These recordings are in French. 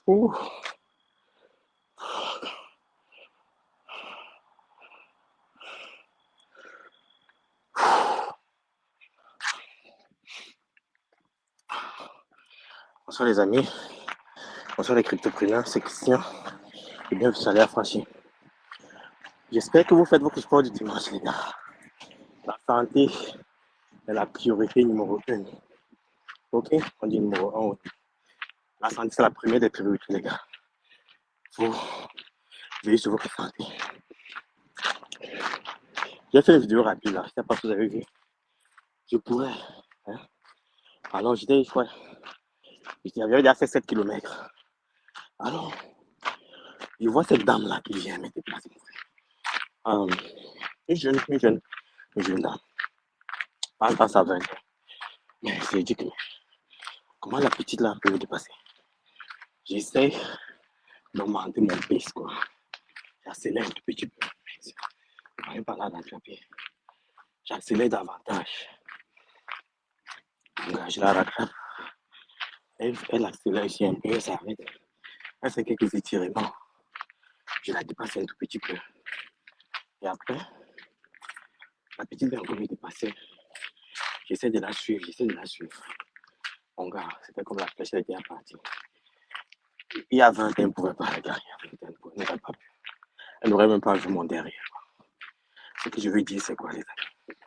Ouh. Bonsoir les amis, bonsoir les cryptopreneurs, c'est Christian et bienvenue sur Affranchi. J'espère que vous faites votre sport du dimanche les gars. La santé est la priorité numéro 1. Ok, on dit numéro 1. La santé c'est la première des priorités les gars. Faut veiller sur votre santé. J'ai fait une vidéo rapide là, je ne sais pas si vous avez vu. Je pourrais. Hein? Alors j'avais déjà fait 7 km. Alors, je vois cette dame là qui vient me déplacer. Une jeune dame. Pas ça 20 ans. Mais c'est dit que comment la petite là peut me dépasser? J'essaie d'augmenter mon pace quoi. J'accélère un tout petit peu. Je n'arrive pas là d'attraper. J'accélère davantage. Je la rattrape. Elle accélère ici un peu, elle s'arrête. Elle fait quelques étirements. Je la dépasse un tout petit peu. Et après, la petite vient encore me dépasser. J'essaie de la suivre. Mon gars, c'était comme la flèche était partie. Il y a 20 ans, elle ne pouvait pas regarder. Elle n'aurait pas pu. Elle n'aurait même pas vu mon derrière. Ce que je veux dire, c'est quoi, les amis?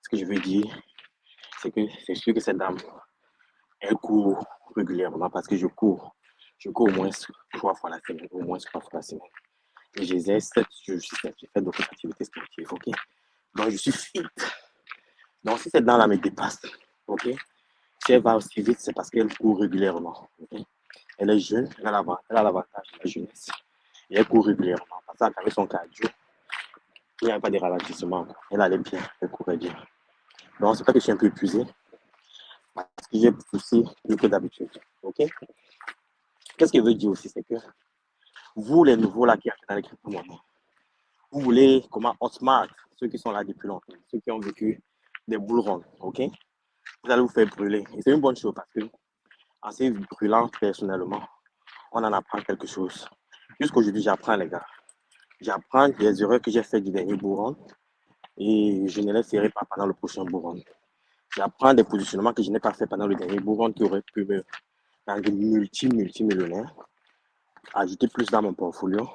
Ce que je veux dire, c'est que c'est sûr que cette dame, elle court régulièrement parce que je cours. Je cours au moins 3 fois la semaine, au moins 3 fois la semaine. Et j'exerce, je fais d'autres activités sportives, ok? Donc, je suis fit. Donc, si cette dame-là me dépasse, ok? Si elle va aussi vite, c'est parce qu'elle court régulièrement, ok? Elle est jeune, elle a l'avantage de la jeunesse. Et elle court régulièrement. Parce qu'avec son cardio, il n'y avait pas de ralentissement. Elle allait bien, elle courait bien. Donc, c'est pas que je suis un peu épuisé, parce que j'ai poussé plus que d'habitude, ok? Qu'est-ce que je veux dire aussi, c'est que vous, les nouveaux là qui arrivent dans les crypto-monnaies, vous voulez comment Hotmart, ceux qui sont là depuis longtemps, ceux qui ont vécu des bull runs, ok? Vous allez vous faire brûler. Et c'est une bonne chose parce que en se brûlant personnellement, on en apprend quelque chose. Jusqu'aujourd'hui, j'apprends les gars. J'apprends les erreurs que j'ai faites du dernier bull run et je ne les ferai pas pendant le prochain bull run. J'apprends des positionnements que je n'ai pas fait pendant le dernier bull run qui auraient pu me rendre multimillionnaire, ajouter plus dans mon portfolio.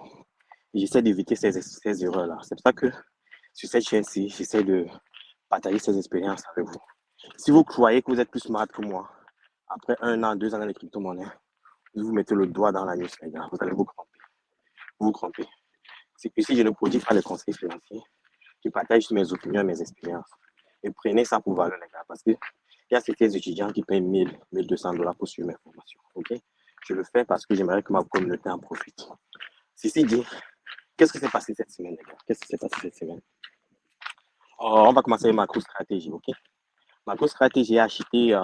Et j'essaie d'éviter ces erreurs-là. C'est pour ça que sur cette chaîne-ci, j'essaie de partager ces expériences avec vous. Si vous croyez que vous êtes plus smart que moi, après 1 an, 2 ans dans les crypto-monnaies, vous mettez le doigt dans la news, les gars. Vous allez vous cramper. Vous crampez. C'est que si je ne produis pas les conseils financiers, je partage mes opinions et mes expériences. Et prenez ça pour valeur, les gars, parce qu'il y a certains étudiants qui payent 1000, 1200 dollars pour suivre mes formations. Ok? Je le fais parce que j'aimerais que ma communauté en profite. Ceci dit, qu'est-ce qui s'est passé cette semaine, les gars? Qu'est-ce qui s'est passé cette semaine? On va commencer avec MacroStrategy, ok? MacroStrategy a acheté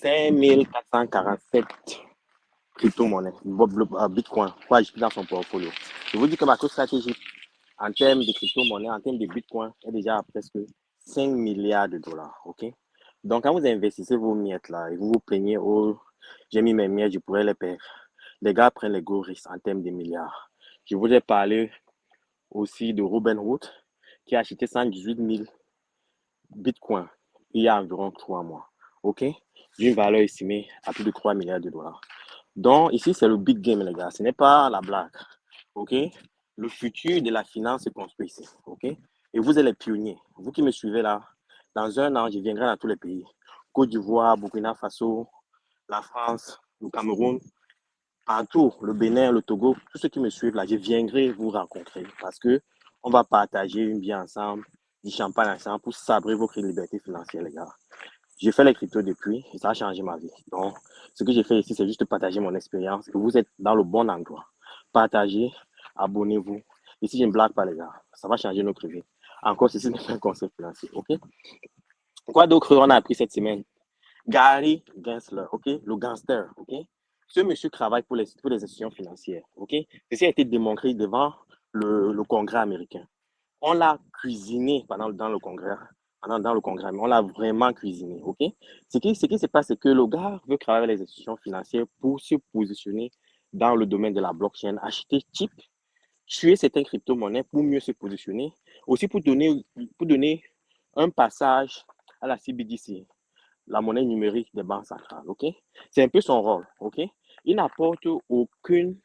5447 crypto-monnaies, Bitcoin, pour acheter dans son portfolio. Je vous dis que MacroStrategy, en termes de crypto-monnaie, en termes de Bitcoin, est déjà à presque 5 milliards de dollars, ok? Donc, quand vous investissez vos miettes là et vous vous plaignez, oh, j'ai mis mes miettes, je pourrais les perdre. Les gars prennent les gros risques en termes de milliards. Je voudrais parler aussi de Robinhood qui a acheté 118 000 bitcoins il y a environ 3 mois, ok? D'une valeur estimée à plus de 3 milliards de dollars. Donc, ici, c'est le big game, les gars. Ce n'est pas la blague, ok? Le futur de la finance se construit ici, ok? Et vous êtes les pionniers. Vous qui me suivez là, dans 1 an, je viendrai dans tous les pays. Côte d'Ivoire, Burkina Faso, la France, le Cameroun, partout, le Bénin, le Togo, tous ceux qui me suivent là, je viendrai vous rencontrer parce que on va partager une bière ensemble, du champagne ensemble pour sabrer votre liberté financière, les gars. J'ai fait les cryptos depuis et ça a changé ma vie. Donc, ce que j'ai fait ici, c'est juste partager mon expérience. Vous êtes dans le bon endroit. Partagez, abonnez-vous. Ici, je ne blague pas, les gars. Ça va changer notre vie. Encore, ceci n'est pas un conseil financier, ok? Quoi d'autre on a appris cette semaine? Gary Gensler, ok? Le gangster, ok? Ce monsieur travaille pour les institutions financières, ok? Ceci a été démontré devant le Congrès américain. On l'a cuisiné dans le Congrès dans le congrès, mais on l'a vraiment cuisiné, ok? Ce qui se passe, c'est que le gars veut travailler avec les institutions financières pour se positionner dans le domaine de la blockchain, acheter cheap, tuer certaines crypto-monnaies pour mieux se positionner, aussi pour donner un passage à la CBDC, la monnaie numérique des banques centrales, ok? C'est un peu son rôle, ok? Il n'apporte aucune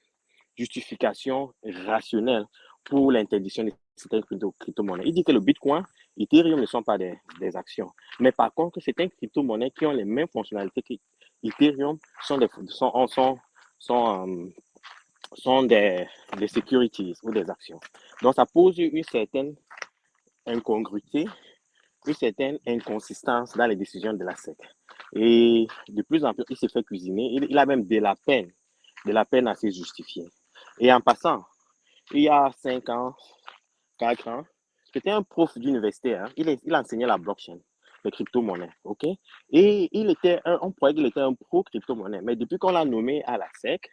justification rationnelle pour l'interdiction de certaines crypto-monnaies. Il dit que le Bitcoin, Ethereum ne sont pas des actions. Mais par contre, certaines crypto-monnaies qui ont les mêmes fonctionnalités que Ethereum sont, sont des securities ou des actions. Donc, ça pose une certaine incongruité, une certaine inconsistance dans les décisions de la SEC. Et de plus en plus, il s'est fait cuisiner. Il a même de la peine à se justifier. Et en passant, il y a 5 ans, 4 ans, c'était un prof d'université. Hein. Il enseignait la blockchain, les crypto-monnaies. OK? Et on croyait qu'il était un pro crypto-monnaie. Mais depuis qu'on l'a nommé à la SEC,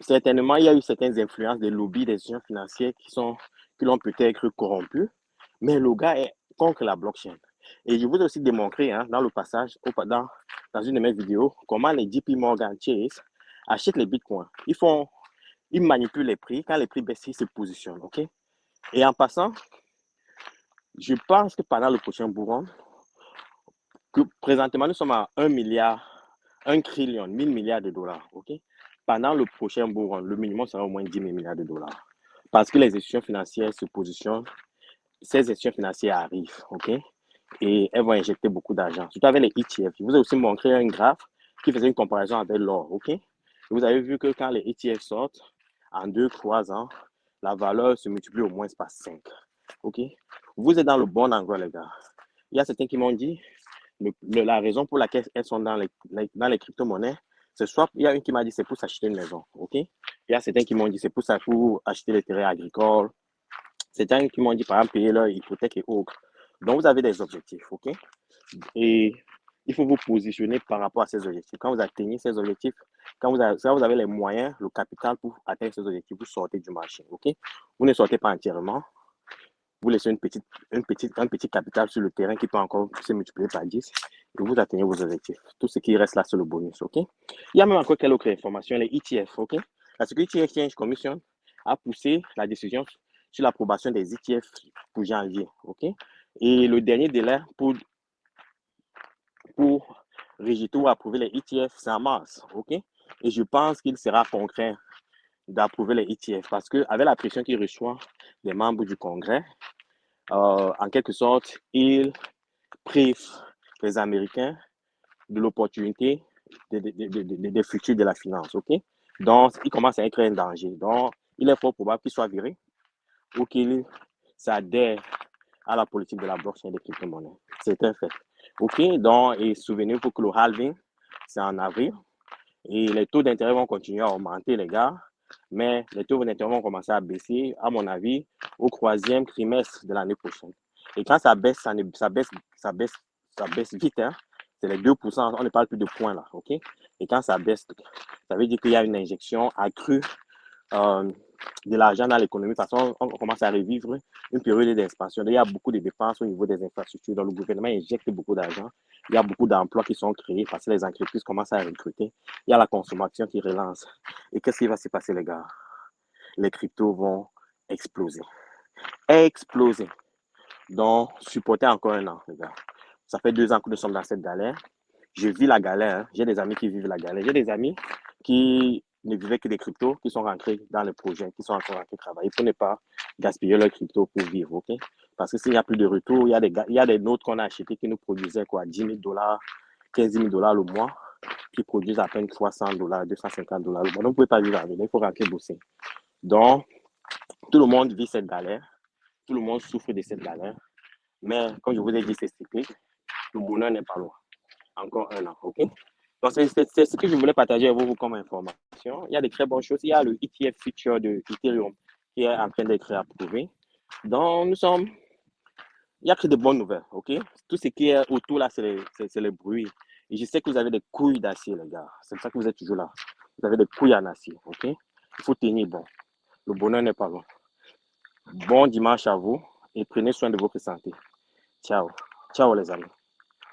certainement, il y a eu certaines influences des lobbies des institutions financières qui l'ont peut-être corrompu. Mais le gars est contre la blockchain. Et je vous ai aussi démontré hein, dans le passage, dans une de mes vidéos, comment les JP Morgan Chase achètent les bitcoins. Ils manipulent les prix. Quand les prix baissent, ils se positionnent. OK? Et en passant, je pense que pendant le prochain bourron, que présentement nous sommes à 1 milliard, 1 trillion, 1000 milliards de dollars. OK? Pendant le prochain bourron, le minimum sera au moins 10 000 milliards de dollars. Parce que les institutions financières se positionnent, ces institutions financières arrivent. OK? Et elles vont injecter beaucoup d'argent, surtout avec les ETF. Je vous ai aussi montré un graphe qui faisait une comparaison avec l'or. OK? Et vous avez vu que quand les ETF sortent, en 2-3 ans, la valeur se multiplie au moins par 5. OK? Vous êtes dans le bon endroit, les gars. Il y a certains qui m'ont dit la raison pour laquelle elles sont dans les crypto-monnaies, c'est soit, il y a une qui m'a dit c'est pour s'acheter une maison. OK? Il y a certains qui m'ont dit c'est pour acheter des terrains agricoles. Certains qui m'ont dit par exemple payer leur hypothèque et autres. Donc vous avez des objectifs. OK? Et il faut vous positionner par rapport à ces objectifs. Quand vous atteignez ces objectifs, quand vous avez les moyens, le capital pour atteindre ces objectifs, vous sortez du marché. OK? Vous ne sortez pas entièrement. Vous laissez un petit capital sur le terrain qui peut encore se multiplier par 10 et vous atteignez vos objectifs. Tout ce qui reste là, c'est le bonus. OK? Il y a même encore quelques autres informations, les ETF. OK? La Security Exchange Commission a poussé la décision sur l'approbation des ETF pour janvier. OK? Et le dernier délai pour régiter ou approuver les ETF, c'est en mars. OK? Et je pense qu'il sera concret d'approuver les ETF parce qu'avec la pression qu'il reçoit des membres du Congrès, en quelque sorte, il prive les Américains de l'opportunité des futurs de la finance. OK? Donc, il commence à être un danger. Donc, il est fort probable qu'il soit viré ou qu'il s'adhère à la politique de la blockchain des crypto-monnaies. C'est un fait. OK? Donc, et souvenez-vous que le halving, c'est en avril. Et les taux d'intérêt vont continuer à augmenter, les gars. Mais les taux d'intérêt vont commencer à baisser, à mon avis, au 3e trimestre de l'année prochaine. Et quand ça baisse, ça baisse vite. Hein? C'est les 2%, on ne parle plus de points là. OK? Et quand ça baisse, ça veut dire qu'il y a une injection accrue de l'argent dans l'économie. De toute façon, on commence à revivre une période d'expansion. Il y a beaucoup de dépenses au niveau des infrastructures. Donc, le gouvernement injecte beaucoup d'argent. Il y a beaucoup d'emplois qui sont créés parce que les entreprises commencent à recruter. Il y a la consommation qui relance. Et qu'est-ce qui va se passer, les gars? Les cryptos vont exploser. Exploser. Donc, supporter encore un an, les gars. Ça fait 2 ans que nous sommes dans cette galère. Je vis la galère. Hein. J'ai des amis qui vivent la galère. J'ai des amis qui ne vivaient que des cryptos, qui sont rentrés dans le projet, qui sont encore rentrés travailler pour ne pas gaspiller leurs cryptos pour vivre. OK? Parce que s'il n'y a plus de retour, il y a des notes qu'on a achetées qui nous produisaient quoi, 10 000 $, 15 000 $ le mois, qui produisent à peine 300 $, 250 $ le mois. Donc, vous ne pouvez pas vivre avec, il faut rentrer bosser. Donc, tout le monde vit cette galère. Tout le monde souffre de cette galère. Mais, comme je vous ai dit, c'est cyclique. Le bonheur n'est pas loin. Encore un an, OK? Donc, c'est ce que je voulais partager avec vous comme information. Il y a des très bonnes choses. Il y a le ETF Future de Ethereum qui est en train d'être approuvé. Donc, il y a que de bonnes nouvelles, OK? Tout ce qui est autour là, c'est les bruits. Et je sais que vous avez des couilles d'acier, les gars. C'est pour ça que vous êtes toujours là. Vous avez des couilles en acier, OK? Il faut tenir bon. Le bonheur n'est pas loin. Bon dimanche à vous et prenez soin de votre santé. Ciao. Ciao les amis.